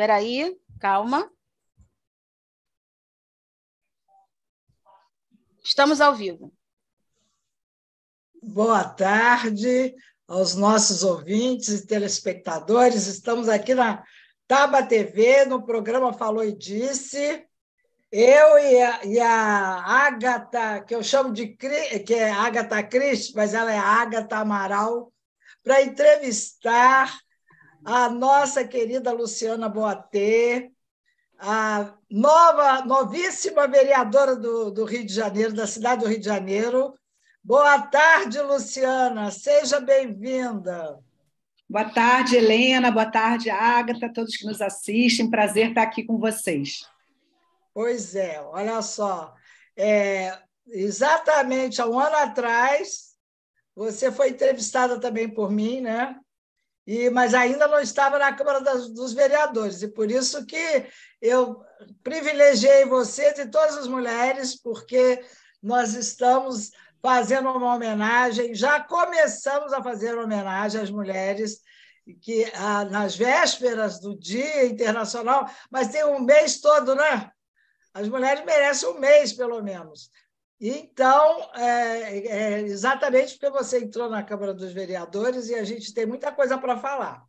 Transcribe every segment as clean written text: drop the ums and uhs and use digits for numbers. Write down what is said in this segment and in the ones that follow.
Espera aí, calma. Estamos ao vivo. Boa tarde aos nossos ouvintes e telespectadores. Estamos aqui na Taba TV, no programa Falou e Disse. Eu e a Ágata, que eu chamo de que é Ágata Cristi, mas ela é Ágata Amaral, para entrevistar a nossa querida Luciana Boatê, a novíssima vereadora do Rio de Janeiro, da cidade do Rio de Janeiro. Boa tarde, Luciana. Seja bem-vinda. Boa tarde, Helena. Boa tarde, Ágata, todos que nos assistem. Prazer estar aqui com vocês. Pois é, olha só. Exatamente há um ano atrás, você foi entrevistada também por mim, né? Mas ainda não estava na Câmara dos Vereadores, e por isso que eu privilegiei vocês e todas as mulheres, porque nós estamos fazendo uma homenagem, já começamos a fazer uma homenagem às mulheres, que nas vésperas do Dia Internacional, mas tem um mês todo, né? As mulheres merecem um mês, pelo menos. Então, exatamente porque você entrou na Câmara dos Vereadores e a gente tem muita coisa para falar.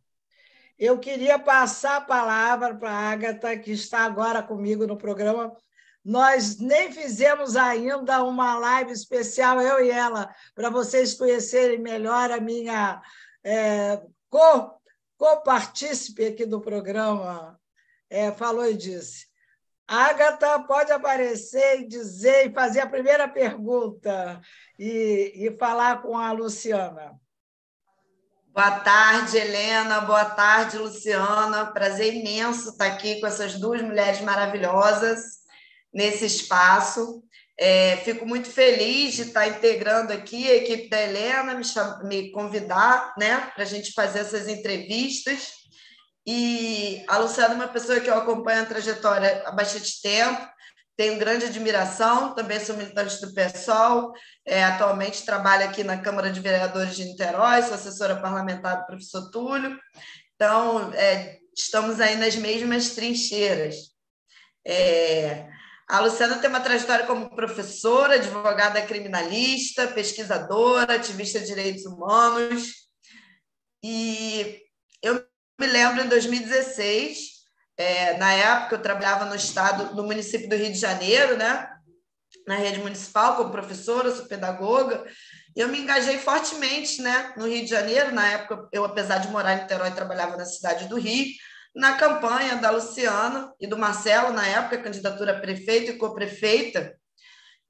Eu queria passar a palavra para a Ágata, que está agora comigo no programa. Nós nem fizemos ainda uma live especial, eu e ela, para vocês conhecerem melhor a minha co-partícipe aqui do programa Falou e Disse. Ágata, pode aparecer e dizer, e fazer a primeira pergunta e falar com a Luciana. Boa tarde, Helena. Boa tarde, Luciana. Prazer imenso estar aqui com essas duas mulheres maravilhosas nesse espaço. Fico muito feliz de estar integrando aqui a equipe da Helena, me convidar, né, para a gente fazer essas entrevistas. E a Luciana é uma pessoa que eu acompanho a trajetória há bastante tempo, tenho grande admiração, também sou militante do PSOL, atualmente trabalho aqui na Câmara de Vereadores de Niterói, sou assessora parlamentar do professor Túlio, então estamos aí nas mesmas trincheiras. A Luciana tem uma trajetória como professora, advogada criminalista, pesquisadora, ativista de direitos humanos, e eu me lembro, em 2016, na época eu trabalhava no município do Rio de Janeiro, né, na rede municipal, como professora, sou pedagoga, e eu me engajei fortemente, né, no Rio de Janeiro. Na época, eu, apesar de morar em Niterói, trabalhava na cidade do Rio, na campanha da Luciana e do Marcelo, na época, candidatura a prefeito e co-prefeita,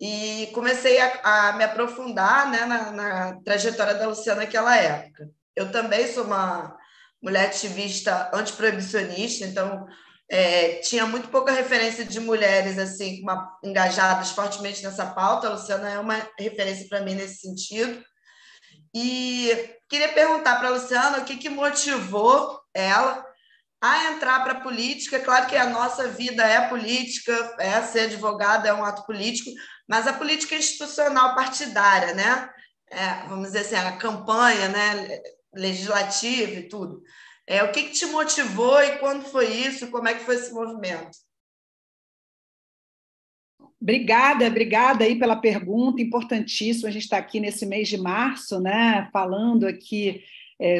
e comecei a me aprofundar, né, na trajetória da Luciana naquela época. Eu também sou uma mulher ativista antiproibicionista, então tinha muito pouca referência de mulheres assim, engajadas fortemente nessa pauta. A Luciana é uma referência para mim nesse sentido. E queria perguntar para a Luciana o que motivou ela a entrar para a política. Claro que a nossa vida é política, ser advogada é um ato político, mas a política institucional partidária, né? Vamos dizer assim, a campanha, né, legislativa e tudo. O que te motivou e quando foi isso? Como é que foi esse movimento? Obrigada aí pela pergunta, importantíssima. A gente está aqui nesse mês de março, né, falando aqui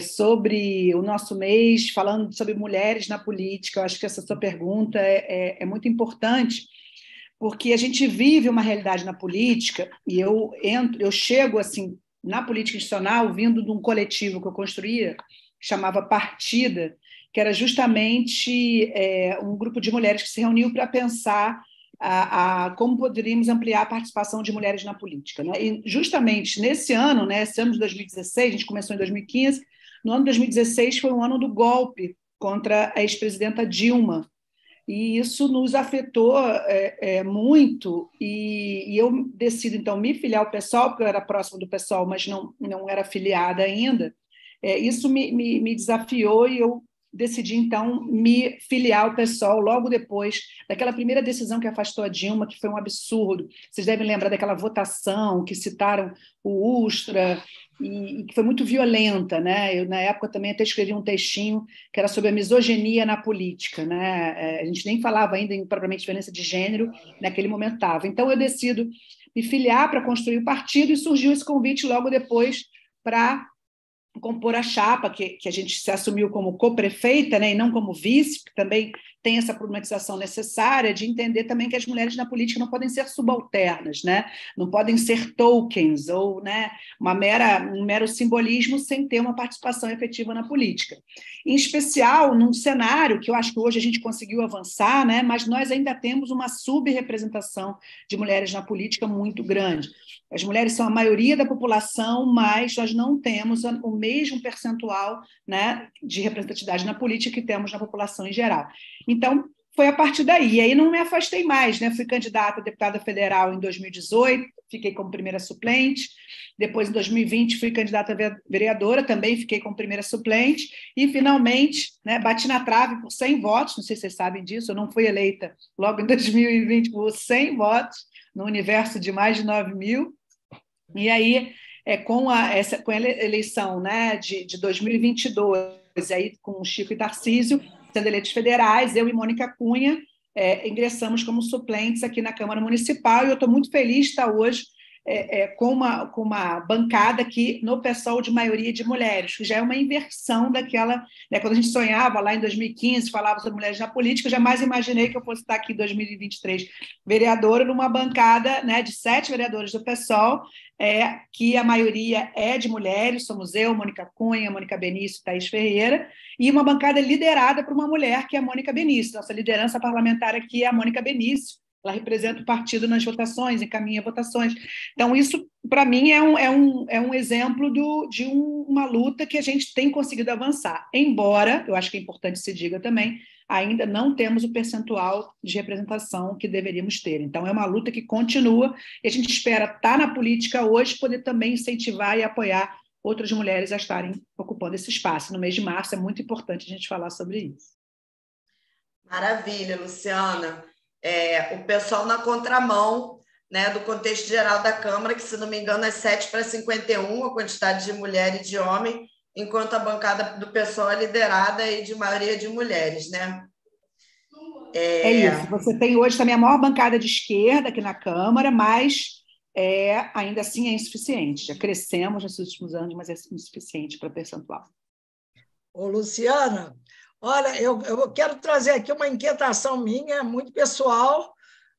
sobre o nosso mês, falando sobre mulheres na política. Eu acho que essa sua pergunta é muito importante, porque a gente vive uma realidade na política, e eu chego assim na política institucional vindo de um coletivo que eu construía, que chamava Partida, que era justamente um grupo de mulheres que se reuniu para pensar como poderíamos ampliar a participação de mulheres na política, né? E justamente nesse ano, né, esse ano de 2016, a gente começou em 2015, no ano de 2016 foi um ano do golpe contra a ex-presidenta Dilma, e isso nos afetou muito, e eu decido, então, me filiar ao PSOL, porque eu era próxima do PSOL, mas não era filiada ainda. Isso me desafiou, e eu decidi, então, me filiar ao PSOL logo depois daquela primeira decisão que afastou a Dilma, que foi um absurdo. Vocês devem lembrar daquela votação que citaram o Ustra, e que foi muito violenta, né? Eu, na época, também até escrevi um textinho que era sobre a misoginia na política, né? A gente nem falava ainda em propriamente violência de gênero, naquele momento estava. Então, eu decido me filiar para construir o partido e surgiu esse convite logo depois para compor a chapa, que a gente se assumiu como co-prefeita, né, e não como vice, que também tem essa problematização necessária de entender também que as mulheres na política não podem ser subalternas, né, não podem ser tokens ou, né, um mero simbolismo sem ter uma participação efetiva na política. Em especial, num cenário que eu acho que hoje a gente conseguiu avançar, né, mas nós ainda temos uma subrepresentação de mulheres na política muito grande. As mulheres são a maioria da população, mas nós não temos o mesmo percentual, né, de representatividade na política que temos na população em geral. Então, foi a partir daí. E aí não me afastei mais, né? Fui candidata a deputada federal em 2018, fiquei como primeira suplente. Depois, em 2020, fui candidata a vereadora, também fiquei como primeira suplente. E, finalmente, né, bati na trave por 100 votos, não sei se vocês sabem disso, eu não fui eleita logo em 2020 por 100 votos, no universo de mais de 9 mil. E aí, com a eleição, né, de 2022, aí, com o Chico e Tarcísio sendo eleitos federais, eu e Mônica Cunha ingressamos como suplentes aqui na Câmara Municipal, e eu estou muito feliz de estar hoje com uma bancada aqui no PSOL de maioria de mulheres, que já é uma inversão daquela... Né, quando a gente sonhava lá em 2015, falava sobre mulheres na política, eu jamais imaginei que eu fosse estar aqui em 2023 vereadora numa bancada, né, de 7 vereadores do PSOL, que a maioria é de mulheres, somos eu, Mônica Cunha, Mônica Benício e Thaís Ferreira, e uma bancada liderada por uma mulher, que é a Mônica Benício. Nossa liderança parlamentar aqui é a Mônica Benício, ela representa o partido nas votações, encaminha votações. Então, isso, para mim, é um exemplo de uma luta que a gente tem conseguido avançar. Embora, eu acho que é importante se diga também, ainda não temos o percentual de representação que deveríamos ter. Então, é uma luta que continua e a gente espera estar na política hoje, poder também incentivar e apoiar outras mulheres a estarem ocupando esse espaço. No mês de março é muito importante a gente falar sobre isso. Maravilha, Luciana. O pessoal na contramão, né, do contexto geral da Câmara, que, se não me engano, é 7-51, a quantidade de mulher e de homem, enquanto a bancada do PSOL é liderada e de maioria de mulheres, né? É isso. Você tem hoje também a maior bancada de esquerda aqui na Câmara, mas ainda assim é insuficiente. Já crescemos nesses últimos anos, mas é insuficiente para percentual. Ô, Luciana, olha, eu quero trazer aqui uma inquietação minha, muito pessoal,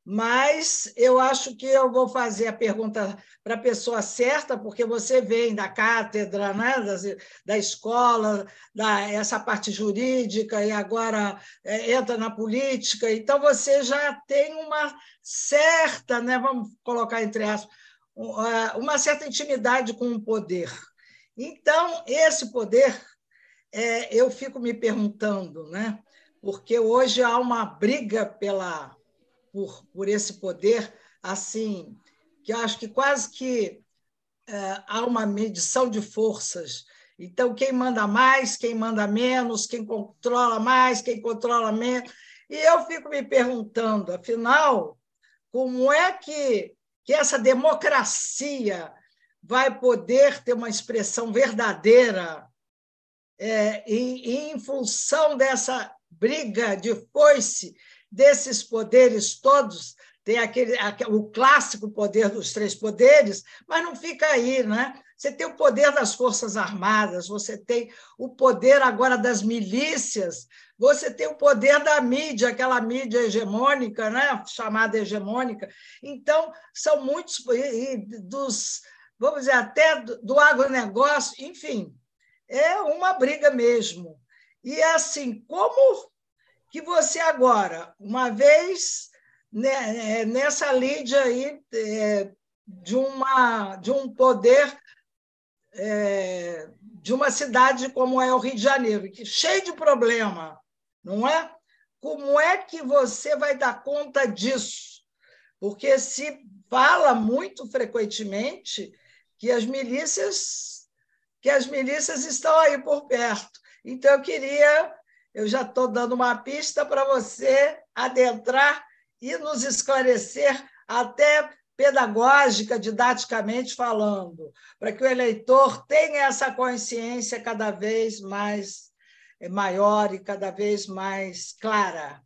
mas eu acho que eu vou fazer a pergunta para a pessoa certa, porque você vem da cátedra, né, da escola, essa parte jurídica, e agora entra na política, então você já tem uma certa, né, vamos colocar entre aspas, uma certa intimidade com o poder. Então, esse poder, eu fico me perguntando, né, porque hoje há uma briga por esse poder, assim, que eu acho que quase que há uma medição de forças. Então, quem manda mais, quem manda menos, quem controla mais, quem controla menos. E eu fico me perguntando, afinal, como é que essa democracia vai poder ter uma expressão verdadeira em função dessa briga de foice desses poderes todos? Tem o clássico poder dos 3 poderes, mas não fica aí, né? Você tem o poder das Forças Armadas, você tem o poder agora das milícias, você tem o poder da mídia, aquela mídia hegemônica, né? Chamada hegemônica. Então, são muitos, vamos dizer, até do agronegócio, enfim, é uma briga mesmo. E, assim, como que você agora, uma vez nessa lide aí de um poder de uma cidade como é o Rio de Janeiro, que cheio de problema, não é? Como é que você vai dar conta disso? Porque se fala muito frequentemente que as milícias estão aí por perto. Então, eu queria eu já estou dando uma pista para você adentrar e nos esclarecer até pedagógica, didaticamente falando, para que o eleitor tenha essa consciência cada vez mais maior e cada vez mais clara.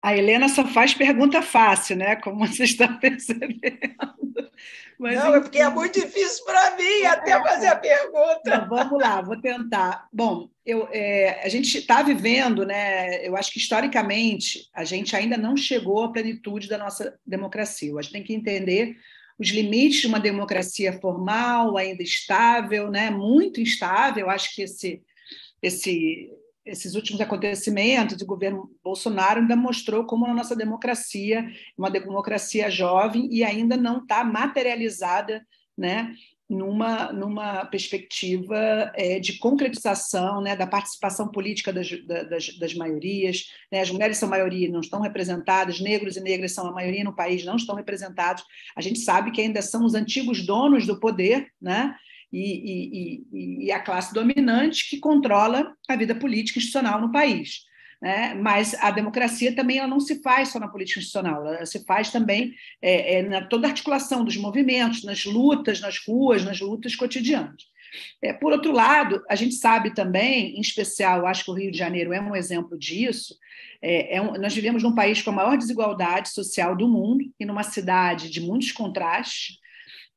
A Helena só faz pergunta fácil, né? Como você está percebendo. Mas, não, é porque é muito difícil para mim até fazer a pergunta. Não, vamos lá, vou tentar. Bom, a gente está vivendo, né? Eu acho que historicamente a gente ainda não chegou à plenitude da nossa democracia. A gente tem que entender os limites de uma democracia formal, ainda estável, né? Muito instável. Eu acho que esses últimos acontecimentos do governo Bolsonaro ainda mostrou como a nossa democracia é uma democracia jovem e ainda não está materializada, né, numa perspectiva de concretização, né, da participação política das maiorias. Né? As mulheres são a maioria, não estão representadas, negros e negras são a maioria no país, não estão representados. A gente sabe que ainda são os antigos donos do poder, né? E a classe dominante que controla a vida política institucional no país. Né? Mas a democracia também ela não se faz só na política institucional, ela se faz também na toda a articulação dos movimentos, nas lutas, nas ruas, nas lutas cotidianas. Por outro lado, a gente sabe também, em especial, acho que o Rio de Janeiro é um exemplo disso, nós vivemos num país com a maior desigualdade social do mundo e numa cidade de muitos contrastes.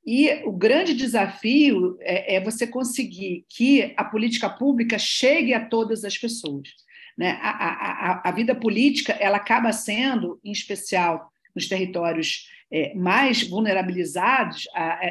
E o grande desafio é você conseguir que a política pública chegue a todas as pessoas. Né? A vida política ela acaba sendo, em especial nos territórios mais vulnerabilizados,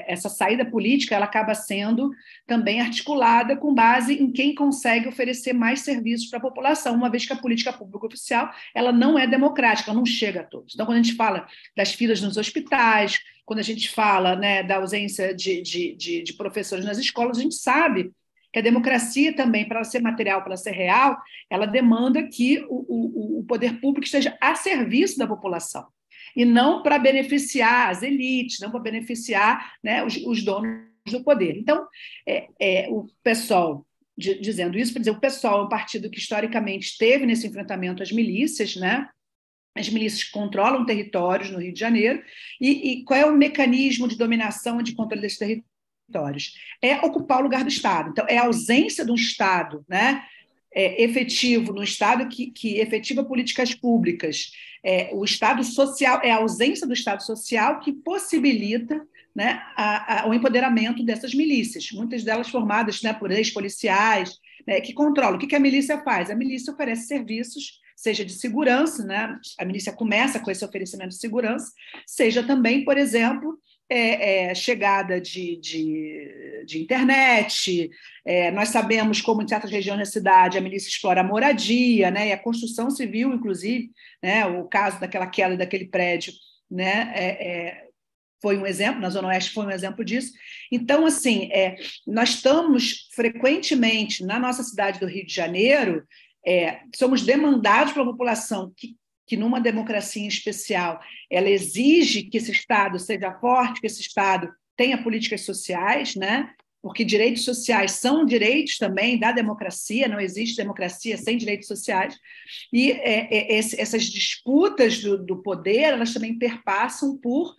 essa saída política ela acaba sendo também articulada com base em quem consegue oferecer mais serviços para a população, uma vez que a política pública oficial ela não é democrática, ela não chega a todos. Então, quando a gente fala das filas nos hospitais, quando a gente fala, né, da ausência de professores nas escolas, a gente sabe que a democracia também, para ela ser material, para ela ser real, ela demanda que o poder público esteja a serviço da população, e não para beneficiar as elites, não para beneficiar, né, os donos do poder. Então, o PSOL, dizendo isso, para dizer, o PSOL é um partido que historicamente esteve nesse enfrentamento às milícias, né? As milícias controlam territórios no Rio de Janeiro, e qual é o mecanismo de dominação e de controle desses territórios? É ocupar o lugar do Estado. Então, é a ausência de um Estado, né, efetivo, no Estado que efetiva políticas públicas. O Estado social, é a ausência do Estado social que possibilita, né, o empoderamento dessas milícias, muitas delas formadas, né, por ex-policiais, né, que controlam. O que a milícia faz? A milícia oferece serviços, seja de segurança, né? A milícia começa com esse oferecimento de segurança, seja também, por exemplo, chegada de internet. Nós sabemos como, em certas regiões da cidade, a milícia explora a moradia, né? E a construção civil, inclusive, né? O caso daquela queda daquele prédio, né? Foi um exemplo, na Zona Oeste foi um exemplo disso. Então, assim, nós estamos frequentemente, na nossa cidade do Rio de Janeiro, somos demandados pela população que numa democracia em especial, ela exige que esse Estado seja forte, que esse Estado tenha políticas sociais, né? Porque direitos sociais são direitos também da democracia, não existe democracia sem direitos sociais. E essas disputas do poder, elas também perpassam por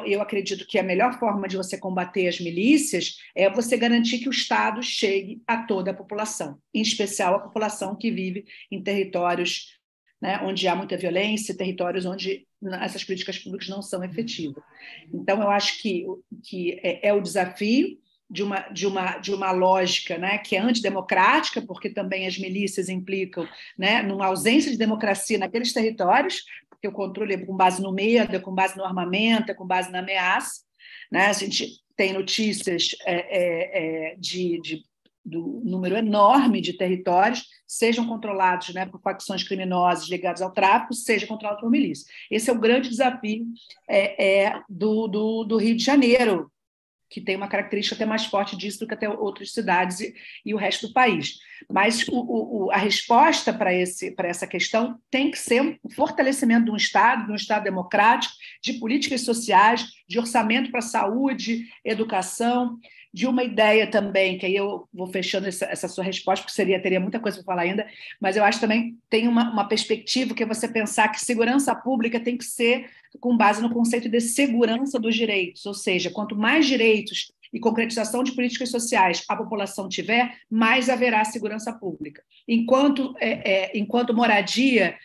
eu acredito que a melhor forma de você combater as milícias é você garantir que o Estado chegue a toda a população, em especial a população que vive em territórios, né, onde há muita violência, territórios onde essas políticas públicas não são efetivas. Então, eu acho que é o desafio de uma lógica, né, que é antidemocrática, porque também as milícias implicam, né, numa ausência de democracia naqueles territórios, porque o controle é com base no medo, é com base no armamento, é com base na ameaça. Né? A gente tem notícias do número enorme de territórios, sejam controlados, né, por facções criminosas ligadas ao tráfico, sejam controlados por milícia. Esse é o grande desafio do Rio de Janeiro, que tem uma característica até mais forte disso do que até outras cidades e o resto do país. Mas a resposta para essa questão tem que ser o fortalecimento de um Estado democrático, de políticas sociais, de orçamento para saúde, educação, de uma ideia também, que aí eu vou fechando essa sua resposta, porque teria muita coisa para falar ainda, mas eu acho também tem uma perspectiva que é você pensar que segurança pública tem que ser com base no conceito de segurança dos direitos, ou seja, quanto mais direitos e concretização de políticas sociais a população tiver, mais haverá segurança pública. Enquanto moradia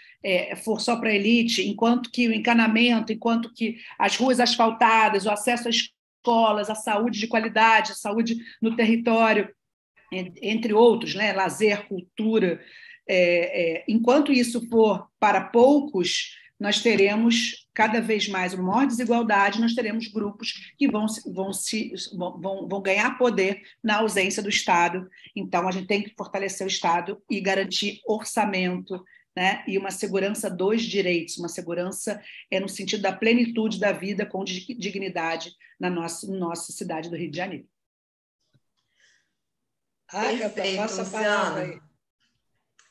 for só para a elite, enquanto que o encanamento, enquanto que as ruas asfaltadas, o acesso às escolas, a saúde de qualidade, a saúde no território, entre outros, né? Lazer, cultura. Enquanto isso for para poucos, nós teremos cada vez mais uma maior desigualdade, nós teremos grupos que vão ganhar poder na ausência do Estado. Então, a gente tem que fortalecer o Estado e garantir orçamento, né? E uma segurança dos direitos, uma segurança no sentido da plenitude da vida com dignidade na nossa cidade do Rio de Janeiro. Agatha, passa a palavra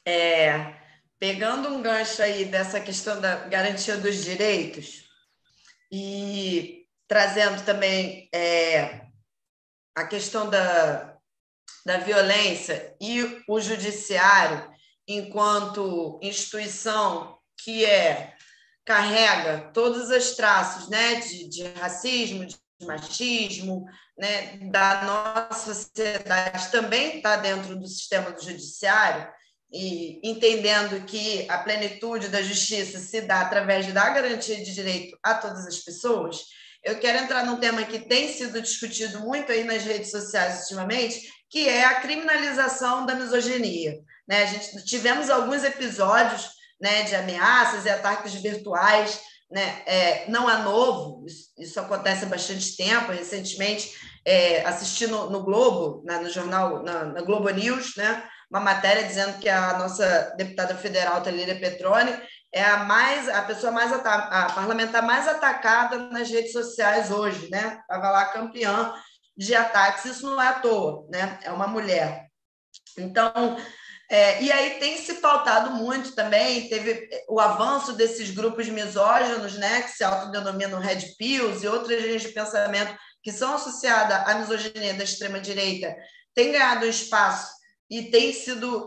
aí. Pegando um gancho aí dessa questão da garantia dos direitos e trazendo também a questão da violência e o judiciário enquanto instituição que carrega todos os traços, né, de racismo, de machismo, né, da nossa sociedade, também está dentro do sistema do judiciário, e entendendo que a plenitude da justiça se dá através da garantia de direito a todas as pessoas, eu quero entrar num tema que tem sido discutido muito aí nas redes sociais ultimamente, que é a criminalização da misoginia. Né? Tivemos alguns episódios, né, de ameaças e ataques virtuais, né? Não é novo, isso acontece há bastante tempo. Recentemente, assisti no Globo, no jornal, na Globo News, né, uma matéria dizendo que a nossa deputada federal, Talíria Petroni, é a parlamentar mais atacada nas redes sociais hoje, né? Estava lá campeã de ataques, isso não é à toa, né? É uma mulher. Então, e aí tem se pautado muito também, teve o avanço desses grupos misóginos, né, que se autodenominam Red Pills e outras linhas de pensamento que são associadas à misoginia da extrema-direita, tem ganhado espaço e tem sido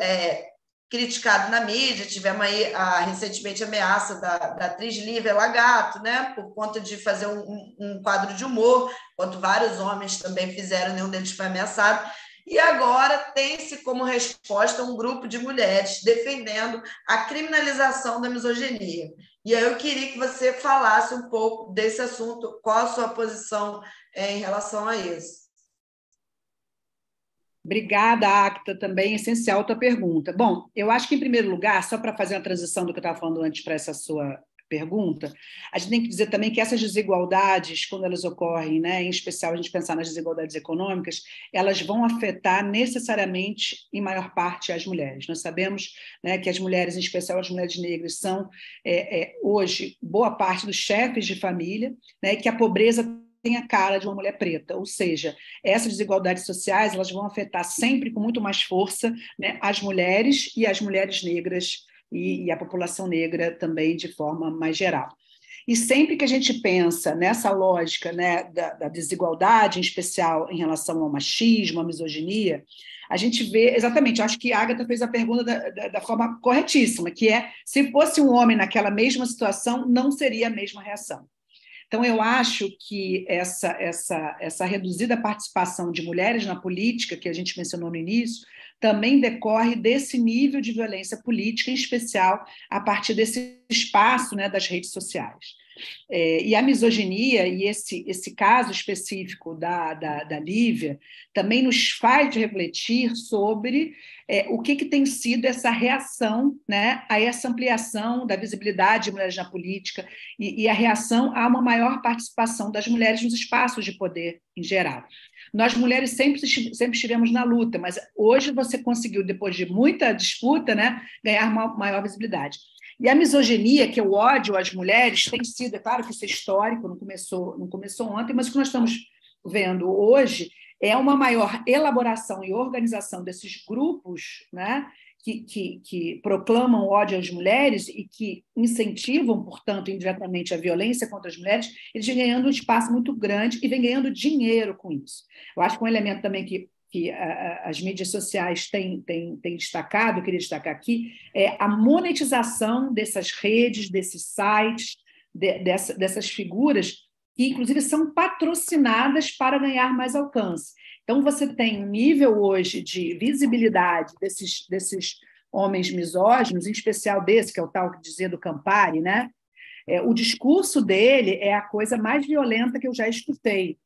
criticado na mídia. Tivemos aí recentemente a ameaça da atriz Lívia Lagato, né, por conta de fazer um quadro de humor, enquanto vários homens também fizeram, nenhum deles foi ameaçado. E agora tem-se como resposta um grupo de mulheres defendendo a criminalização da misoginia. E aí eu queria que você falasse um pouco desse assunto, qual a sua posição em relação a isso. Obrigada, Acta, também essencial a tua pergunta. Bom, eu acho que, em primeiro lugar, só para fazer uma transição do que eu estava falando antes para essa sua pergunta, a gente tem que dizer também que essas desigualdades, quando elas ocorrem, né, em especial a gente pensar nas desigualdades econômicas, elas vão afetar necessariamente, em maior parte, as mulheres. Nós sabemos, né, que as mulheres, em especial as mulheres negras, são, hoje, boa parte dos chefes de família, né, e que a pobreza tem a cara de uma mulher preta, ou seja, essas desigualdades sociais elas vão afetar sempre com muito mais força, né, as mulheres e as mulheres negras e a população negra também de forma mais geral. E sempre que a gente pensa nessa lógica, né, da desigualdade, em especial em relação ao machismo, à misoginia, a gente vê, exatamente, acho que a Agatha fez a pergunta da forma corretíssima, que se fosse um homem naquela mesma situação, não seria a mesma reação. Então, eu acho que essa reduzida participação de mulheres na política, que a gente mencionou no início, também decorre desse nível de violência política, em especial a partir desse espaço, né, das redes sociais. E a misoginia, e esse caso específico da Lívia, também nos faz refletir sobre o que tem sido essa reação, né, a essa ampliação da visibilidade de mulheres na política e a reação a uma maior participação das mulheres nos espaços de poder em geral. Nós, mulheres, sempre estivemos na luta, mas hoje você conseguiu, depois de muita disputa, né, ganhar uma maior visibilidade. E a misoginia, que é o ódio às mulheres, tem sido, é claro que isso é histórico, não começou ontem, mas o que nós estamos vendo hoje é uma maior elaboração e organização desses grupos, né, que proclamam ódio às mulheres e que incentivam, portanto, indiretamente a violência contra as mulheres, eles vêm ganhando um espaço muito grande e vêm ganhando dinheiro com isso. Eu acho que um elemento também que as mídias sociais têm destacado, eu queria destacar aqui, é a monetização dessas redes, desses sites, dessas figuras, que, inclusive, são patrocinadas para ganhar mais alcance. Então, você tem um nível hoje de visibilidade desses homens misóginos, em especial desse, que é o tal que dizia do Campari, né? O discurso dele é a coisa mais violenta que eu já escutei,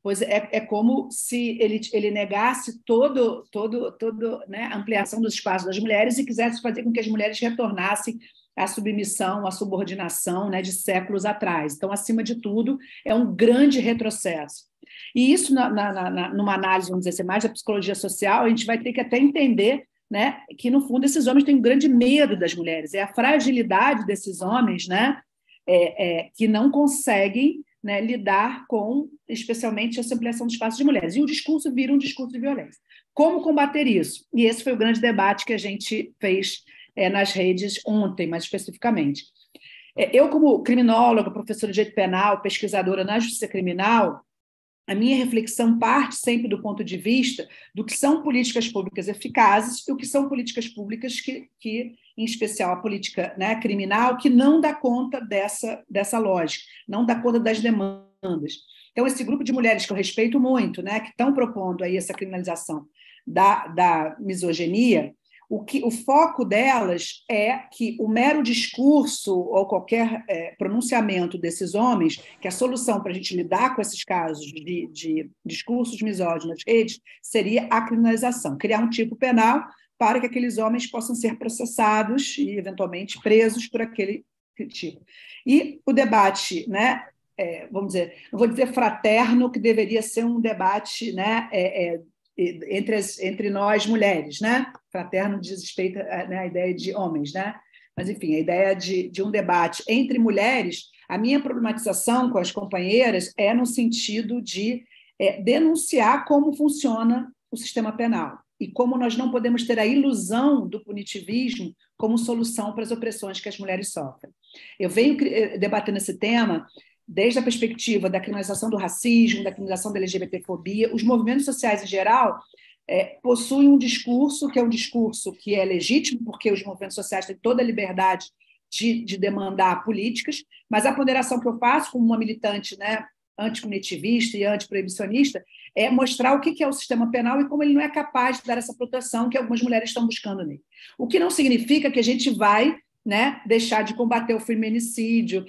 pois é como se ele negasse toda né, a ampliação dos espaços das mulheres e quisesse fazer com que as mulheres retornassem à submissão, à subordinação, né, de séculos atrás. Então, acima de tudo, é um grande retrocesso. E isso, numa análise, vamos dizer assim, mais da psicologia social, a gente vai ter que até entender, né, que, no fundo, esses homens têm um grande medo das mulheres. É a fragilidade desses homens, né, que não conseguem, né, lidar com, especialmente, essa ampliação do espaço de mulheres. E o discurso vira um discurso de violência. Como combater isso? E esse foi o grande debate que a gente fez nas redes ontem, mais especificamente. Eu, como criminóloga, professora de direito penal, pesquisadora na justiça criminal, a minha reflexão parte sempre do ponto de vista do que são políticas públicas eficazes e o que são políticas públicas que em especial a política, né, criminal, que não dá conta dessa lógica, não dá conta das demandas. Então, esse grupo de mulheres que eu respeito muito, né, que estão propondo aí essa criminalização da misoginia, o foco delas é que o mero discurso ou qualquer pronunciamento desses homens, que a solução para a gente lidar com esses casos de discursos misóginos nas redes seria a criminalização, criar um tipo penal para que aqueles homens possam ser processados e, eventualmente, presos por aquele tipo. E o debate, né, vamos dizer, não vou dizer fraterno, que deveria ser um debate, né, entre nós mulheres, né? Fraterno diz respeito, né, à ideia de homens, né? Mas, enfim, a ideia de um debate entre mulheres, a minha problematização com as companheiras é no sentido de denunciar como funciona o sistema penal e como nós não podemos ter a ilusão do punitivismo como solução para as opressões que as mulheres sofrem. Eu venho debatendo esse tema desde a perspectiva da criminalização do racismo, da criminalização da LGBTfobia. Os movimentos sociais, em geral, possuem um discurso que é legítimo, porque os movimentos sociais têm toda a liberdade de demandar políticas, mas a ponderação que eu faço como uma militante, né, antipunitivista e antiproibicionista é mostrar o que é o sistema penal e como ele não é capaz de dar essa proteção que algumas mulheres estão buscando nele. O que não significa que a gente vai, né, deixar de combater o feminicídio,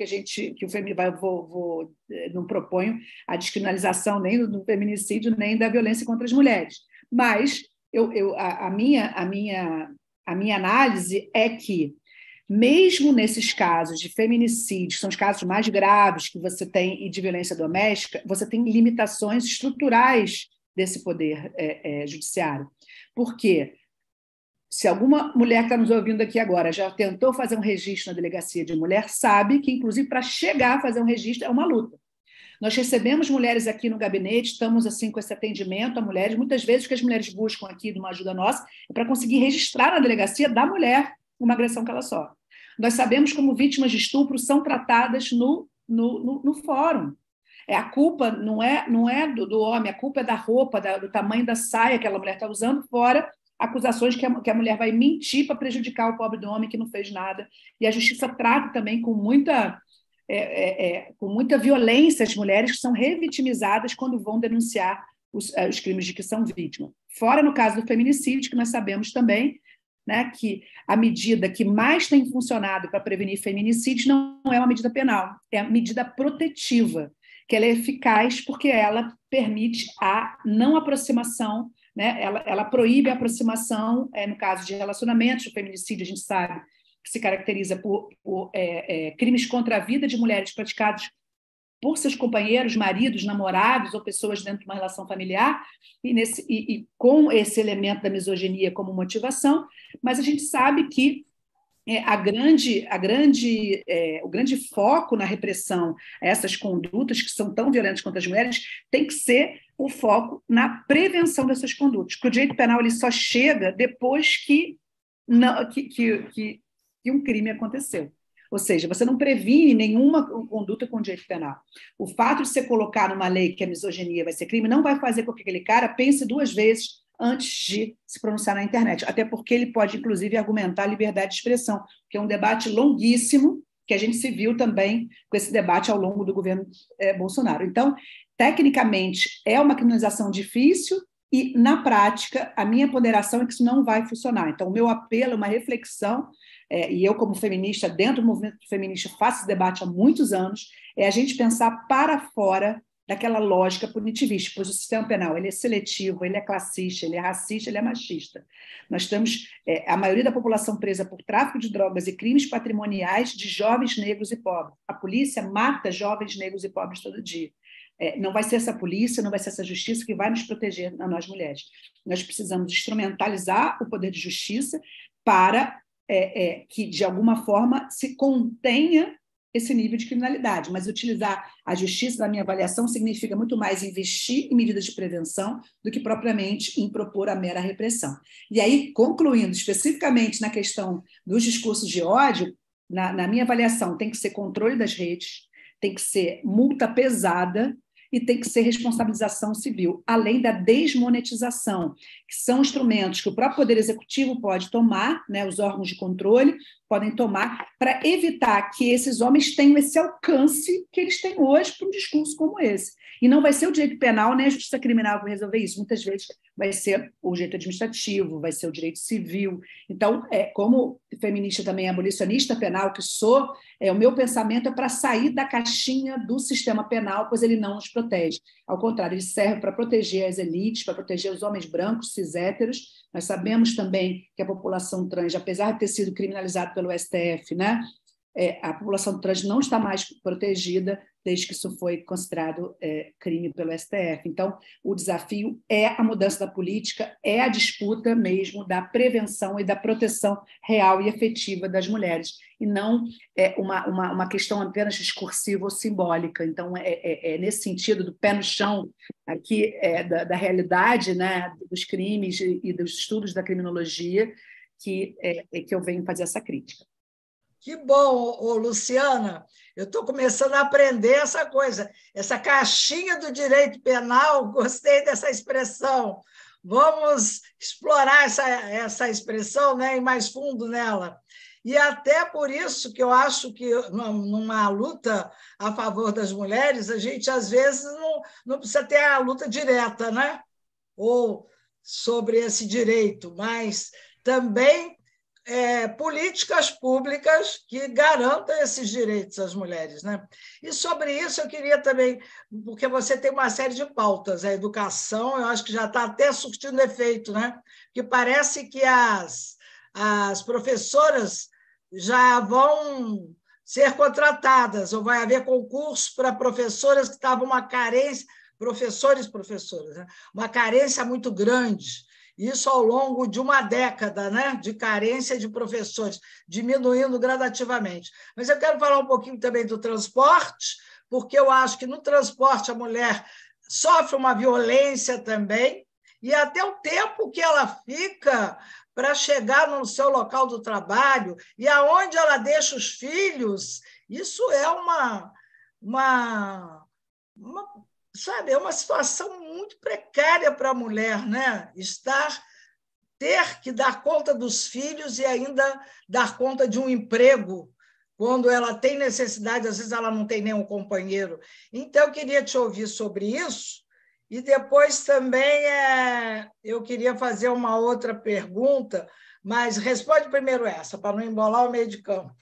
não proponho a descriminalização nem do feminicídio, nem da violência contra as mulheres. Mas a minha análise é que, mesmo nesses casos de feminicídio, que são os casos mais graves que você tem, e de violência doméstica, você tem limitações estruturais desse poder judiciário. Por quê? Se alguma mulher que está nos ouvindo aqui agora já tentou fazer um registro na delegacia de mulher, sabe que, inclusive, para chegar a fazer um registro é uma luta. Nós recebemos mulheres aqui no gabinete, estamos assim com esse atendimento a mulheres. Muitas vezes o que as mulheres buscam aqui de uma ajuda nossa é para conseguir registrar na delegacia da mulher uma agressão que ela sofre. Nós sabemos como vítimas de estupro são tratadas no fórum. A culpa não é do homem, a culpa é da roupa, do tamanho da saia que aquela mulher está usando, fora acusações que a mulher vai mentir para prejudicar o pobre do homem que não fez nada. E a justiça trata também com muita violência as mulheres que são revitimizadas quando vão denunciar os crimes de que são vítimas. Fora no caso do feminicídio, que nós sabemos também, né, que a medida que mais tem funcionado para prevenir feminicídios não é uma medida penal, é a medida protetiva, que ela é eficaz porque ela permite a não aproximação, né? Ela proíbe a aproximação, no caso de relacionamentos. O feminicídio, a gente sabe, que se caracteriza por crimes contra a vida de mulheres praticados por seus companheiros, maridos, namorados ou pessoas dentro de uma relação familiar, e com esse elemento da misoginia como motivação, mas a gente sabe que o grande foco na repressão a essas condutas que são tão violentas contra as mulheres tem que ser o foco na prevenção dessas condutas, porque o direito penal ele só chega depois que que um crime aconteceu. Ou seja, você não previne nenhuma conduta com direito penal. O fato de você colocar numa lei que a misoginia vai ser crime não vai fazer com que aquele cara pense 2 vezes antes de se pronunciar na internet, até porque ele pode, inclusive, argumentar a liberdade de expressão, que é um debate longuíssimo, que a gente se viu também com esse debate ao longo do governo Bolsonaro. Então, tecnicamente, é uma criminalização difícil e, na prática, a minha ponderação é que isso não vai funcionar. Então, o meu apelo é uma reflexão, e eu, como feminista, dentro do movimento feminista, faço esse debate há muitos anos, é a gente pensar para fora daquela lógica punitivista, pois o sistema penal ele é seletivo, ele é classista, ele é racista, ele é machista. Nós temos a maioria da população presa por tráfico de drogas e crimes patrimoniais de jovens negros e pobres. A polícia mata jovens negros e pobres todo dia. Não vai ser essa polícia, não vai ser essa justiça que vai nos proteger a nós mulheres. Nós precisamos instrumentalizar o poder de justiça para que, de alguma forma, se contenha esse nível de criminalidade, mas utilizar a justiça, na minha avaliação, significa muito mais investir em medidas de prevenção do que propriamente em propor a mera repressão. E aí, concluindo especificamente na questão dos discursos de ódio, na minha avaliação, tem que ser controle das redes, tem que ser multa pesada e tem que ser responsabilização civil, além da desmonetização, que são instrumentos que o próprio Poder Executivo pode tomar, né, os órgãos de controle podem tomar, para evitar que esses homens tenham esse alcance que eles têm hoje para um discurso como esse. E não vai ser o direito penal nem a justiça criminal que vai resolver isso. Muitas vezes vai ser o direito administrativo, vai ser o direito civil. Então, como feminista também abolicionista penal que sou, o meu pensamento é para sair da caixinha do sistema penal, pois ele não nos protege. Ao contrário, ele serve para proteger as elites, para proteger os homens brancos, cis héteros. Nós sabemos também que a população trans, apesar de ter sido criminalizada pelo STF, né, a população trans não está mais protegida desde que isso foi considerado crime pelo STF. Então, o desafio é a mudança da política, é a disputa mesmo da prevenção e da proteção real e efetiva das mulheres, e não uma questão apenas discursiva ou simbólica. Então, nesse sentido do pé no chão, aqui da realidade, né, dos crimes e dos estudos da criminologia, que eu venho fazer essa crítica. Que bom, Luciana. Eu estou começando a aprender essa coisa, essa caixinha do direito penal, gostei dessa expressão. Vamos explorar essa expressão, né, ir mais fundo nela. E até por isso que eu acho que, numa luta a favor das mulheres, a gente, às vezes, não precisa ter a luta direta, né? Ou sobre esse direito, mas também políticas públicas que garantam esses direitos às mulheres, né? E sobre isso eu queria também, porque você tem uma série de pautas, a educação, eu acho que já está até surtindo efeito, né? Porque parece que as professoras já vão ser contratadas, ou vai haver concurso para professoras que estavam uma carência, professores, né? Uma carência muito grande. Isso ao longo de uma década, né, de carência de professores, diminuindo gradativamente. Mas eu quero falar um pouquinho também do transporte, porque eu acho que no transporte a mulher sofre uma violência também, e até o tempo que ela fica para chegar no seu local do trabalho e aonde ela deixa os filhos, isso é sabe, é uma situação muito precária para a mulher, né? Ter que dar conta dos filhos e ainda dar conta de um emprego, quando ela tem necessidade, às vezes ela não tem nenhum companheiro. Então, eu queria te ouvir sobre isso, e depois também eu queria fazer uma outra pergunta, mas responde primeiro essa, para não embolar o meio de campo.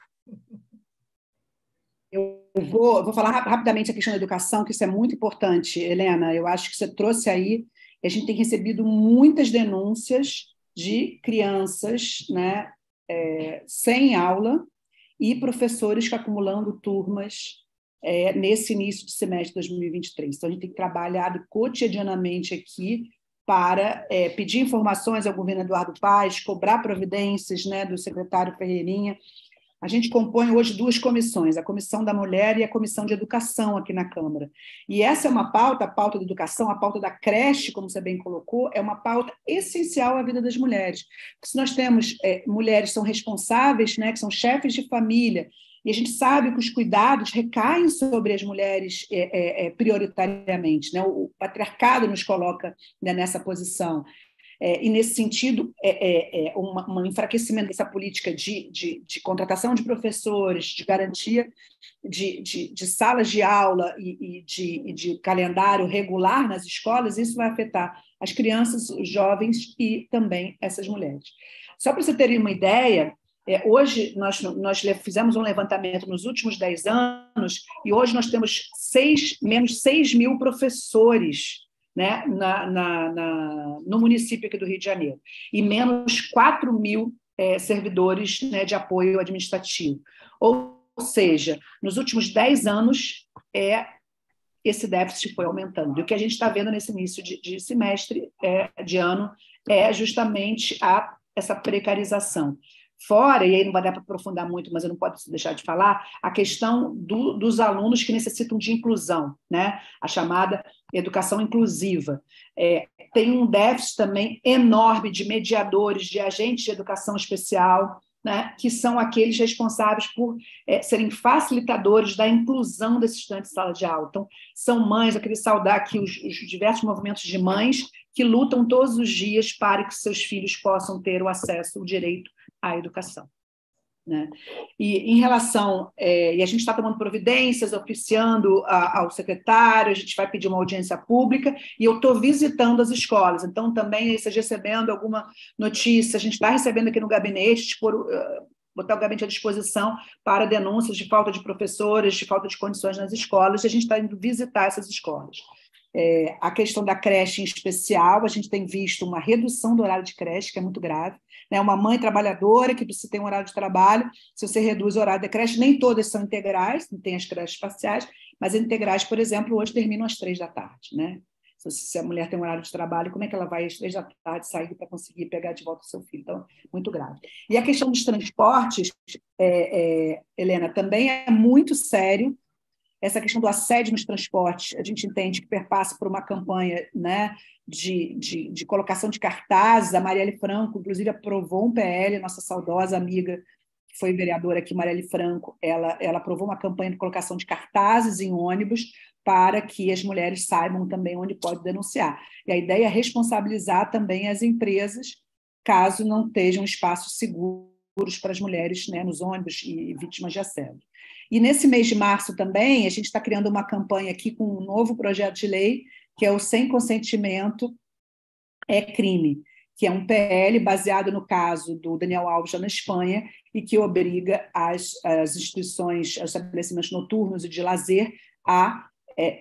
Eu vou falar rapidamente a questão da educação, que isso é muito importante, Helena. Eu acho que você trouxe aí, a gente tem recebido muitas denúncias de crianças, né, sem aula e professores que acumulando turmas nesse início de semestre de 2023. Então, a gente tem trabalhado cotidianamente aqui para pedir informações ao governo Eduardo Paes, cobrar providências, né, do secretário Ferreirinha, A gente compõe hoje 2 comissões, a Comissão da Mulher e a Comissão de Educação aqui na Câmara. E essa é uma pauta, a pauta da educação, a pauta da creche, como você bem colocou, é uma pauta essencial à vida das mulheres. Porque se nós temos mulheres que são responsáveis, né, que são chefes de família, e a gente sabe que os cuidados recaem sobre as mulheres prioritariamente, né? O patriarcado nos coloca, né, nessa posição. E, nesse sentido, um enfraquecimento dessa política de contratação de professores, de garantia de salas de aula e de calendário regular nas escolas, isso vai afetar as crianças, os jovens e também essas mulheres. Só para você terem uma ideia, hoje nós fizemos um levantamento nos últimos 10 anos e hoje nós temos menos 6 mil professores, né, no município aqui do Rio de Janeiro, e menos 4 mil servidores, né, de apoio administrativo. Ou seja, nos últimos 10 anos, esse déficit foi aumentando. E o que a gente está vendo nesse início de semestre, de ano, é justamente essa precarização. Fora, e aí não vai dar para aprofundar muito, mas eu não posso deixar de falar, a questão dos alunos que necessitam de inclusão, né? A chamada educação inclusiva. Tem um déficit também enorme de mediadores, de agentes de educação especial, né? Que são aqueles responsáveis por serem facilitadores da inclusão desses estudantes em sala de aula. Então, são mães, eu queria saudar aqui os diversos movimentos de mães que lutam todos os dias para que seus filhos possam ter o acesso, o direito à educação, né? E em relação, e a gente está tomando providências, oficiando ao secretário, a gente vai pedir uma audiência pública, e eu estou visitando as escolas, então também, vocês recebendo alguma notícia, a gente está recebendo aqui no gabinete, botar o gabinete à disposição para denúncias de falta de professores, de falta de condições nas escolas, e a gente está indo visitar essas escolas. A questão da creche em especial, a gente tem visto uma redução do horário de creche, que é muito grave, né? Uma mãe trabalhadora que precisa ter um horário de trabalho, se você reduz o horário da creche, nem todas são integrais, não tem as creches parciais, mas as integrais, por exemplo, hoje terminam às 3h, né? Se a mulher tem um horário de trabalho, como é que ela vai às 3h sair para conseguir pegar de volta o seu filho? Então, muito grave. E a questão dos transportes, Helena, também é muito sério. Essa questão do assédio nos transportes, a gente entende que perpassa por uma campanha, né, de colocação de cartazes. A Marielle Franco, inclusive, aprovou um PL, nossa saudosa amiga, que foi vereadora aqui, Marielle Franco, ela aprovou uma campanha de colocação de cartazes em ônibus para que as mulheres saibam também onde pode denunciar. E a ideia é responsabilizar também as empresas, caso não estejam espaços seguros para as mulheres, né, nos ônibus e vítimas de assédio. E nesse mês de março também, a gente está criando uma campanha aqui com um novo projeto de lei, que é o Sem Consentimento é Crime, que é um PL baseado no caso do Daniel Alves, na Espanha, e que obriga as instituições, os estabelecimentos noturnos e de lazer a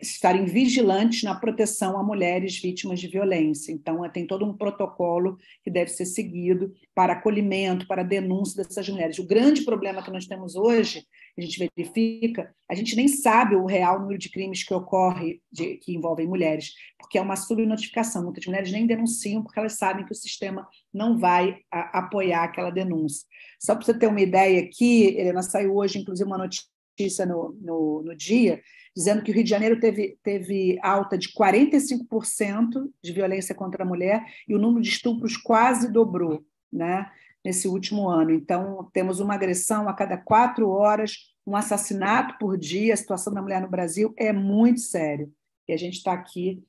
estarem vigilantes na proteção a mulheres vítimas de violência. Então, tem todo um protocolo que deve ser seguido para acolhimento, para denúncia dessas mulheres. O grande problema que nós temos hoje, a gente verifica, a gente nem sabe o real número de crimes que ocorre, que envolvem mulheres, porque é uma subnotificação. Muitas mulheres nem denunciam porque elas sabem que o sistema não vai apoiar aquela denúncia. Só para você ter uma ideia aqui, Helena, saiu hoje, inclusive, uma notícia no dia, dizendo que o Rio de Janeiro teve alta de 45% de violência contra a mulher e o número de estupros quase dobrou, né, nesse último ano. Então, temos uma agressão a cada 4 horas, um assassinato por dia. A situação da mulher no Brasil é muito séria. E a gente está aqui,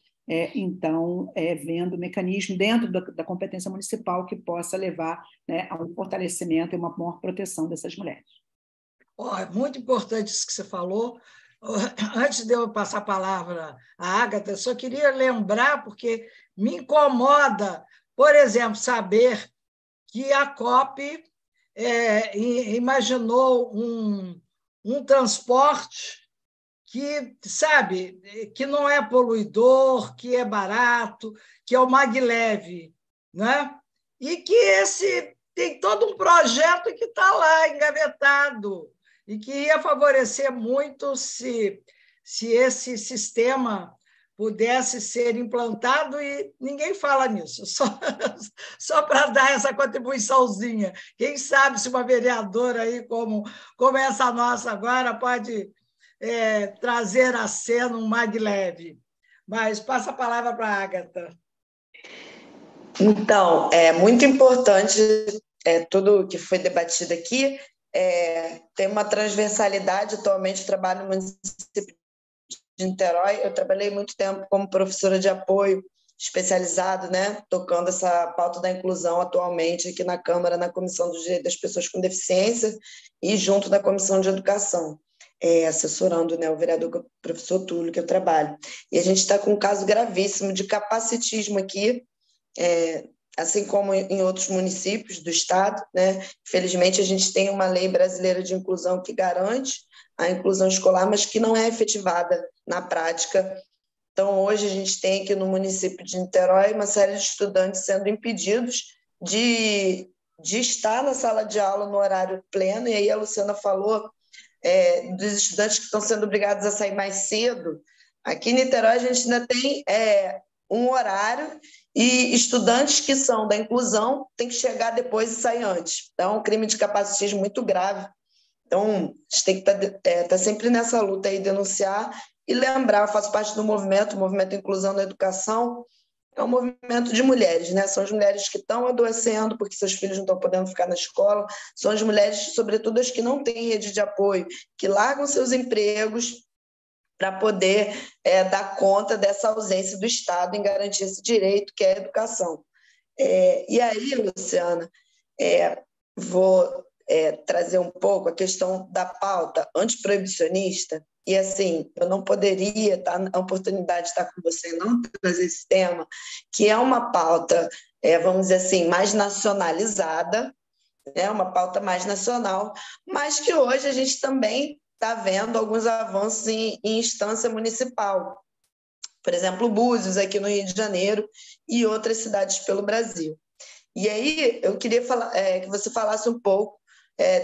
então, vendo mecanismo dentro da competência municipal que possa levar, né, a um fortalecimento e uma maior proteção dessas mulheres. É muito importante isso que você falou. Antes de eu passar a palavra à Ágata, eu só queria lembrar, porque me incomoda, por exemplo, saber que a COP imaginou um transporte que, sabe, que não é poluidor, que é barato, que é o Maglev, né? E que tem todo um projeto que está lá engavetado, e que ia favorecer muito se esse sistema pudesse ser implantado e ninguém fala nisso, só para dar essa contribuiçãozinha. Quem sabe se uma vereadora aí como essa nossa agora pode trazer à cena um maglev. Mas passa a palavra para a Ágata. Então, é muito importante tudo que foi debatido aqui. Tem uma transversalidade. Atualmente, trabalho no município de Niterói. Eu trabalhei muito tempo como professora de apoio especializado, né, tocando essa pauta da inclusão atualmente aqui na Câmara, na Comissão dos Direitos das Pessoas com Deficiência e junto da Comissão de Educação, assessorando, né, o vereador professor Túlio, que eu trabalho. E a gente está com um caso gravíssimo de capacitismo aqui, assim como em outros municípios do estado, né? Infelizmente, a gente tem uma lei brasileira de inclusão que garante a inclusão escolar, mas que não é efetivada na prática. Então, hoje a gente tem aqui no município de Niterói uma série de estudantes sendo impedidos de estar na sala de aula no horário pleno, e aí a Luciana falou dos estudantes que estão sendo obrigados a sair mais cedo. Aqui em Niterói a gente ainda tem um horário e estudantes que são da inclusão têm que chegar depois e sair antes. Então, é um crime de capacitismo muito grave. Então, a gente tem que estar sempre nessa luta aí, denunciar e lembrar. Eu faço parte do movimento, o Movimento Inclusão na Educação, é um movimento de mulheres, né? São as mulheres que estão adoecendo porque seus filhos não estão podendo ficar na escola, são as mulheres, sobretudo, as que não têm rede de apoio, que largam seus empregos para poder dar conta dessa ausência do Estado em garantir esse direito, que é a educação. E aí, Luciana, vou trazer um pouco a questão da pauta antiproibicionista, e assim, eu não poderia estar na oportunidade de estar com você e não trazer esse tema, que é uma pauta, vamos dizer assim, mais nacionalizada, né, uma pauta mais nacional, mas que hoje a gente também está vendo alguns avanços em instância municipal. Por exemplo, Búzios, aqui no Rio de Janeiro, e outras cidades pelo Brasil. E aí, eu queria que você falasse um pouco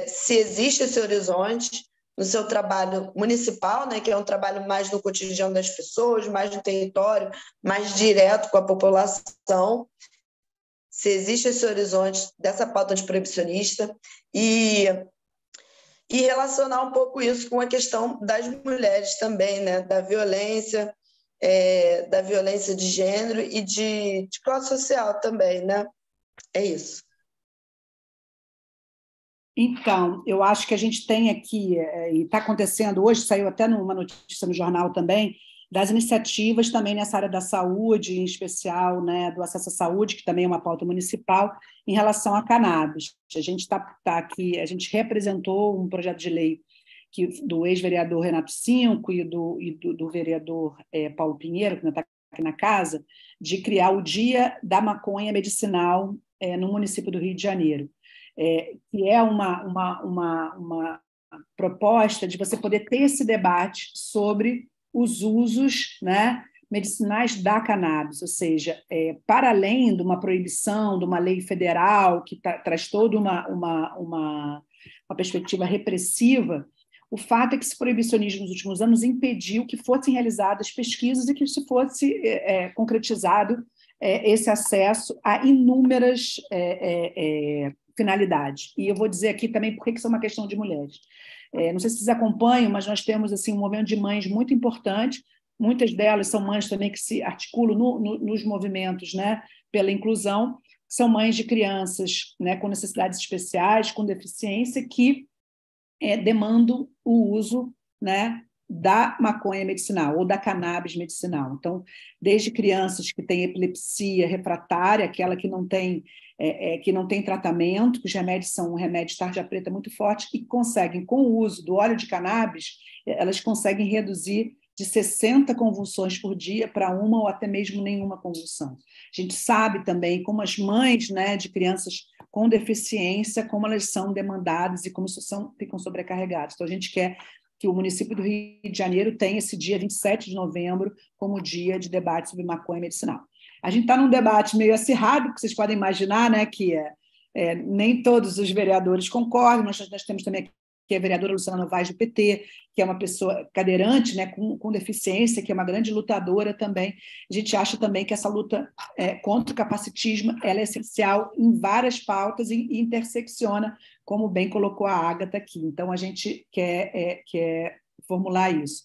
se existe esse horizonte no seu trabalho municipal, né, que é um trabalho mais no cotidiano das pessoas, mais no território, mais direto com a população, se existe esse horizonte dessa pauta antiproibicionista e relacionar um pouco isso com a questão das mulheres também, né, da violência de gênero e de classe social também, né? É isso. Então, eu acho que a gente tem aqui, e está acontecendo hoje, saiu até numa notícia no jornal também, das iniciativas também nessa área da saúde, em especial, né, do acesso à saúde, que também é uma pauta municipal, em relação a cannabis. A gente está aqui, a gente representou um projeto de lei do ex-vereador Renato Cinco e do vereador Paulo Pinheiro, que está aqui na casa, de criar o Dia da Maconha Medicinal no município do Rio de Janeiro. Que é uma proposta de você poder ter esse debate sobre os usos, né, medicinais da cannabis, ou seja, para além de uma proibição, de uma lei federal que traz toda uma perspectiva repressiva, o fato é que esse proibicionismo nos últimos anos impediu que fossem realizadas pesquisas e que se fosse concretizado esse acesso a inúmeras finalidades. E eu vou dizer aqui também por que isso é uma questão de mulheres. Não sei se vocês acompanham, mas nós temos assim, um movimento de mães muito importante. Muitas delas são mães também que se articulam nos movimentos, né, pela inclusão, são mães de crianças, né, com necessidades especiais, com deficiência, que demandam o uso, né, da maconha medicinal ou da cannabis medicinal. Então, desde crianças que têm epilepsia refratária, aquela que não tem tratamento, que os remédios são um remédio tarja preta muito forte, e conseguem, com o uso do óleo de cannabis, elas conseguem reduzir de 60 convulsões por dia para uma ou até mesmo nenhuma convulsão. A gente sabe também como as mães, né, de crianças com deficiência, como elas são demandadas e como ficam sobrecarregadas. Então, a gente quer que o município do Rio de Janeiro tenha esse dia 27 de novembro como dia de debate sobre maconha medicinal. A gente está num debate meio acirrado, porque vocês podem imaginar, né, que nem todos os vereadores concordam, nós temos também que é a vereadora Luciana Novaes, do PT, que é uma pessoa cadeirante, né, com deficiência, que é uma grande lutadora também. A gente acha também que essa luta contra o capacitismo ela é essencial em várias pautas e intersecciona, como bem colocou a Ágata aqui. Então, a gente quer formular isso.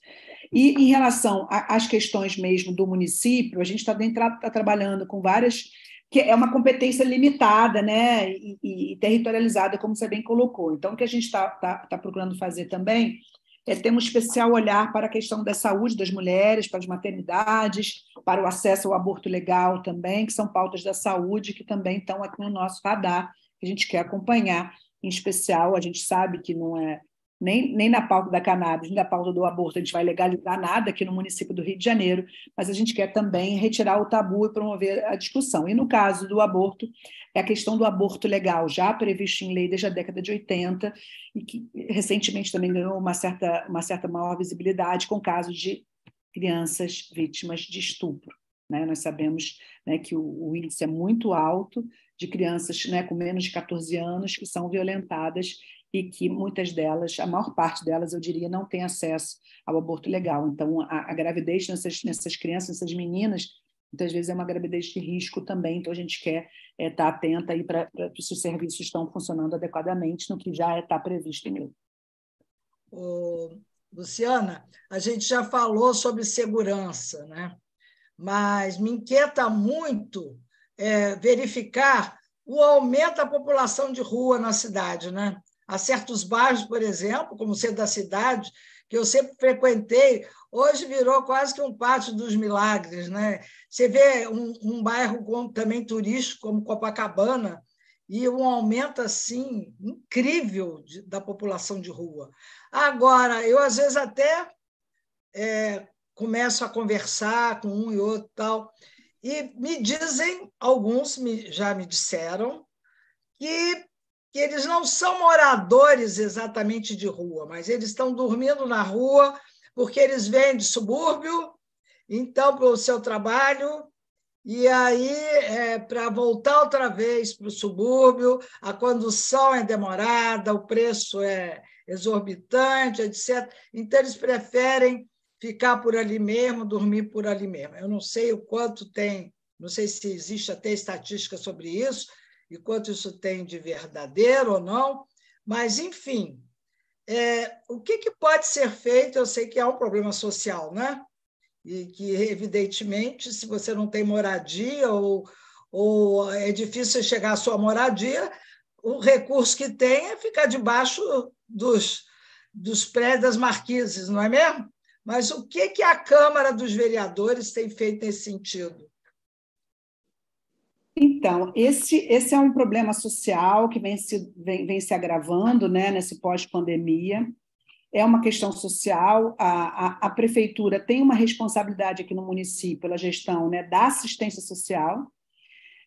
E em relação às questões mesmo do município, a gente está trabalhando com várias, que é uma competência limitada, né, e territorializada, como você bem colocou. Então, o que a gente está procurando fazer também é ter um especial olhar para a questão da saúde das mulheres, para as maternidades, para o acesso ao aborto legal também, que são pautas da saúde que também estão aqui no nosso radar, que a gente quer acompanhar. Em especial, a gente sabe que não é nem na pauta da cannabis, nem na pauta do aborto, a gente vai legalizar nada aqui no município do Rio de Janeiro, mas a gente quer também retirar o tabu e promover a discussão. E no caso do aborto, é a questão do aborto legal, já previsto em lei desde a década de 80, e que recentemente também ganhou uma certa maior visibilidade com casos de crianças vítimas de estupro. Né? Nós sabemos, né, que o índice é muito alto de crianças, né, com menos de 14 anos que são violentadas e que muitas delas, a maior parte delas, eu diria, não tem acesso ao aborto legal. Então, a gravidez nessas crianças, nessas meninas, muitas vezes é uma gravidez de risco também, então a gente quer estar atenta aí para que os serviços estão funcionando adequadamente no que já está previsto em lei. Luciana, a gente já falou sobre segurança, né? Mas me inquieta muito verificar o aumento da população de rua na cidade, né? Há certos bairros, por exemplo, como o centro da cidade, que eu sempre frequentei, hoje virou quase que um pátio dos milagres, né? Você vê um bairro também turístico, como Copacabana, e um aumento assim incrível da população de rua. Agora, eu às vezes até começo a conversar com um e outro tal, e me dizem, alguns já me disseram, que eles não são moradores exatamente de rua, mas eles estão dormindo na rua porque eles vêm de subúrbio, então, para o seu trabalho, e aí, para voltar outra vez para o subúrbio, a condução é demorada, o preço é exorbitante, etc. Então, eles preferem ficar por ali mesmo, dormir por ali mesmo. Eu não sei o quanto tem, não sei se existe até estatística sobre isso, e quanto isso tem de verdadeiro ou não, mas, enfim, o que pode ser feito? Eu sei que há um problema social, né? E que, evidentemente, se você não tem moradia ou é difícil chegar à sua moradia, o recurso que tem é ficar debaixo dos prédios das marquises, não é mesmo? Mas o que a Câmara dos Vereadores tem feito nesse sentido? Então, esse é um problema social que vem se agravando, né, nesse pós-pandemia. É uma questão social. A prefeitura tem uma responsabilidade aqui no município pela gestão, né, da assistência social,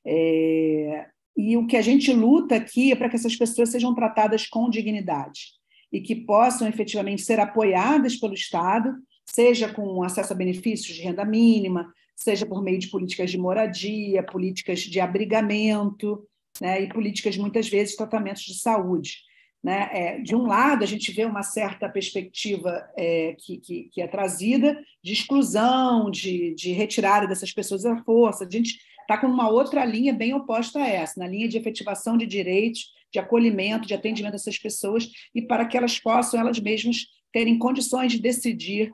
e o que a gente luta aqui é para que essas pessoas sejam tratadas com dignidade e que possam efetivamente ser apoiadas pelo Estado, seja com acesso a benefícios de renda mínima, seja por meio de políticas de moradia, políticas de abrigamento, né, e políticas, muitas vezes, de tratamentos de saúde. Né? De um lado, a gente vê uma certa perspectiva que é trazida de exclusão, de retirada dessas pessoas à força. A gente está com uma outra linha bem oposta a essa, na linha de efetivação de direitos, de acolhimento, de atendimento dessas pessoas, e para que elas possam, elas mesmas, terem condições de decidir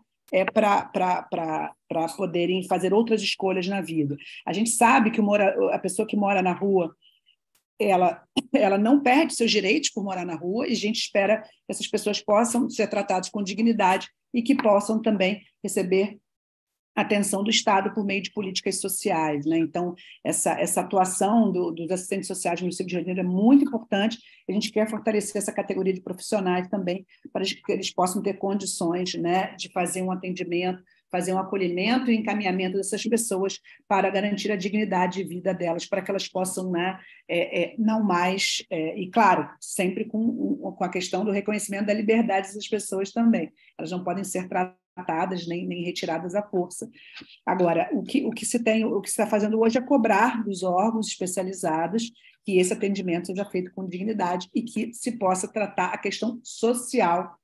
para poderem fazer outras escolhas na vida. A gente sabe que a pessoa que mora na rua, ela não perde seus direitos por morar na rua, e a gente espera que essas pessoas possam ser tratadas com dignidade e que possam também receber atenção do Estado por meio de políticas sociais. Né? Então, essa atuação dos assistentes sociais no município de Rio de Janeiro é muito importante. A gente quer fortalecer essa categoria de profissionais também, para que eles possam ter condições, né, de fazer um atendimento, fazer um acolhimento e encaminhamento dessas pessoas para garantir a dignidade de vida delas, para que elas possam, né, não mais... e, claro, sempre com a questão do reconhecimento da liberdade dessas pessoas também. Elas não podem ser tratadas nem retiradas à força. Agora, o que se está fazendo hoje é cobrar dos órgãos especializados que esse atendimento seja feito com dignidade e que se possa tratar a questão social,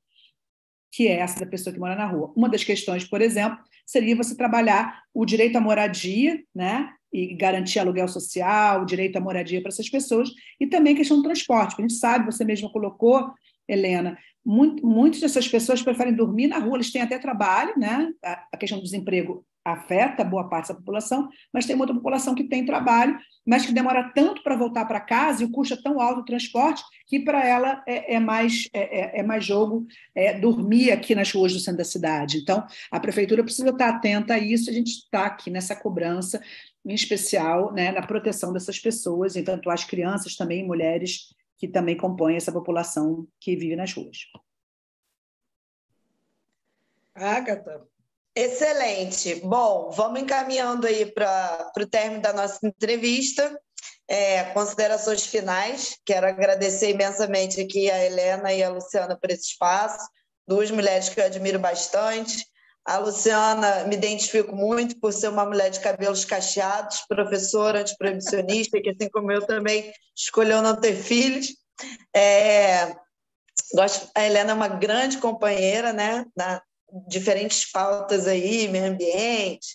que é essa da pessoa que mora na rua. Uma das questões, por exemplo, seria você trabalhar o direito à moradia, né? E garantir aluguel social, o direito à moradia para essas pessoas, e também a questão do transporte, porque a gente sabe, você mesma colocou, Helena, muitas dessas pessoas preferem dormir na rua, eles têm até trabalho, né? A questão do desemprego afeta boa parte da população, mas tem outra população que tem trabalho, mas que demora tanto para voltar para casa e o custo é tão alto do transporte que para ela é mais jogo dormir aqui nas ruas do centro da cidade. Então, a prefeitura precisa estar atenta a isso, a gente está aqui nessa cobrança, em especial, né, na proteção dessas pessoas, enquanto as crianças também, mulheres que também compõem essa população que vive nas ruas. Ágata. Excelente. Bom, vamos encaminhando aí para o término da nossa entrevista. Considerações finais. Quero agradecer imensamente aqui a Helena e a Luciana por esse espaço, duas mulheres que eu admiro bastante. A Luciana, me identifico muito por ser uma mulher de cabelos cacheados, professora antiproibicionista, que assim como eu também escolheu não ter filhos. A Helena é uma grande companheira, né, na diferentes pautas aí, meio ambiente,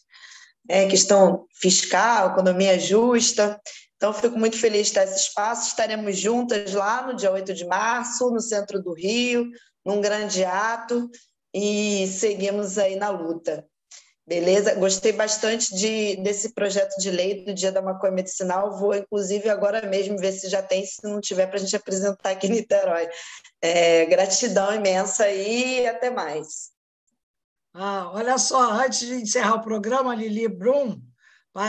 questão fiscal, economia justa. Então, fico muito feliz de ter esse espaço. Estaremos juntas lá no dia 8 de março, no centro do Rio, num grande ato, e seguimos aí na luta. Beleza? Gostei bastante desse projeto de lei do Dia da Maconha Medicinal. Vou, inclusive, agora mesmo ver se já tem, se não tiver, para a gente apresentar aqui em Niterói. Gratidão imensa e até mais. Olha só, antes de encerrar o programa, a Lili Brum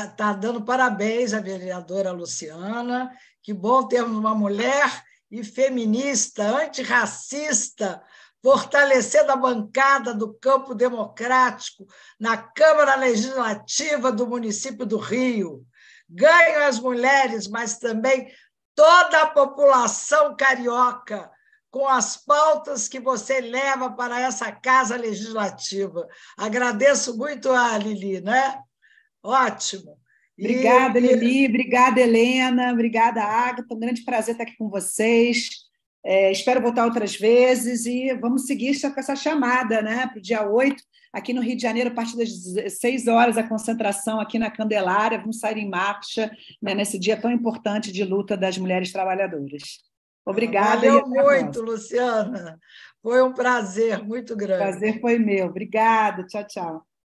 está dando parabéns à vereadora Luciana. Que bom termos uma mulher e feminista, antirracista, fortalecendo a bancada do campo democrático na Câmara Legislativa do município do Rio. Ganham as mulheres, mas também toda a população carioca, com as pautas que você leva para essa Casa Legislativa. Agradeço muito a Lili, né? Ótimo. Obrigada, Lili, obrigada, Helena, obrigada, Ágata, um grande prazer estar aqui com vocês. Espero voltar outras vezes e vamos seguir com essa chamada, né, para o dia 8, aqui no Rio de Janeiro, a partir das 16 horas, a concentração aqui na Candelária, vamos sair em marcha, né, nesse dia tão importante de luta das mulheres trabalhadoras. Obrigada. Valeu muito, Luciana. Foi um prazer muito grande. O prazer foi meu. Obrigada. Tchau, tchau.